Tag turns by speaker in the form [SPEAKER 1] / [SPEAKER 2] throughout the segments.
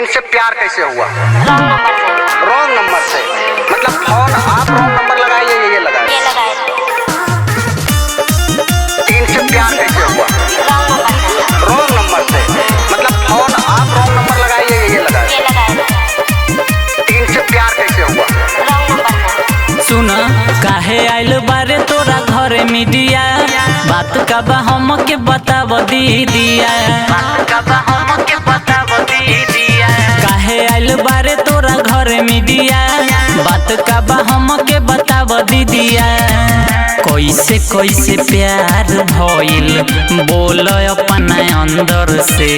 [SPEAKER 1] इनसे प्यार कैसे हुआ?
[SPEAKER 2] रॉन्ग नंबर से।
[SPEAKER 1] रॉन्ग नंबर से मतलब फोन आप रॉन्ग नंबर लगाए या ये लगाए?
[SPEAKER 2] ये लगाए थे।
[SPEAKER 1] इनसे प्यार कैसे हुआ?
[SPEAKER 2] रॉन्ग नंबर से।
[SPEAKER 1] रॉन्ग नंबर से मतलब फोन आप रॉन्ग नंबर लगाए या ये लगाए?
[SPEAKER 2] ये लगाए थे।
[SPEAKER 1] इनसे प्यार कैसे हुआ?
[SPEAKER 2] रॉन्ग नंबर से।
[SPEAKER 3] सुन काहे आइल बारे तोरा घर मीडिया, बात का बा हमके बताब दीदिया, बात का बा हमके बताब दीदिया। काहे आइल बारे तोरा घर मीडिया, बात का बा हमके बताब दीदिया। कैसे कैसे प्यार भइल बोल अपना अंदर से।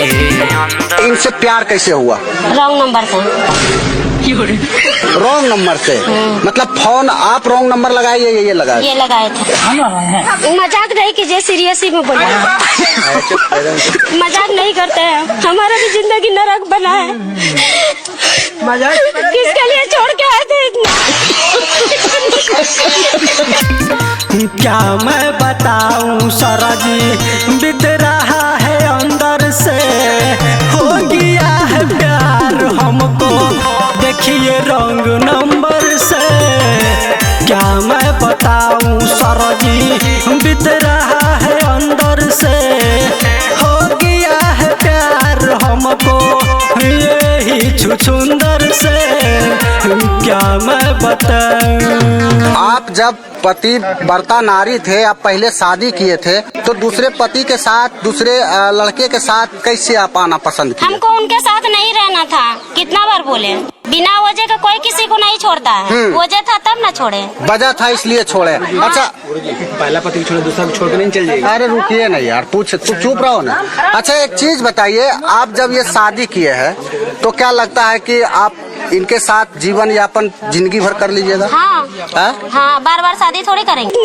[SPEAKER 1] इनसे प्यार कैसे हुआ?
[SPEAKER 2] रॉन्ग नंबर से।
[SPEAKER 1] रॉन्ग नंबर से मतलब फोन आप रॉन्ग नंबर लगाए या ये लगाए?
[SPEAKER 2] ये लगाए थे। मजाक नहीं कीजिए, सीरियसली में बोल रहे हैं। मजाक नहीं करते हैं, हमारा भी जिंदगी नरक बना है। मजाक किसके लिए छोड़ के आए थे इतना?
[SPEAKER 4] क्या मैं बताऊं सरा जी, बीत रहा है अंदर से, हो गया है प्यार हमको देखिए रंग नंबर से। क्या मैं बताऊं सरा जी, बीत रहा है अंदर से, हो गया है प्यार हमको यही छुछुंदर से। क्या मैं बताऊं।
[SPEAKER 1] आप जब पति वर्ता नारी थे, आप पहले शादी किए थे, तो दूसरे पति के साथ दूसरे लड़के के साथ कैसे आप आना पसंद किए?
[SPEAKER 2] हमको उनके साथ नहीं रहना था। कितना बार बोले, बिना वजह का कोई किसी को नहीं छोड़ता है। वजह था तब ना छोड़े।
[SPEAKER 1] वजह था इसलिए छोड़े। अच्छा
[SPEAKER 5] पहला पति छोड़े दूसरा छोड़ के नहीं चल जाएगा।
[SPEAKER 1] अरे रुकिए नहीं यार, पूछ चुप रहो ना। अच्छा एक चीज बताइए, आप जब ये शादी किए हैं तो क्या लगता है कि आप इनके साथ जीवन यापन जिंदगी भर कर लीजिएगा?
[SPEAKER 2] हाँ
[SPEAKER 1] हाँ?
[SPEAKER 2] हाँ, बार बार शादी थोड़ी करेंगे।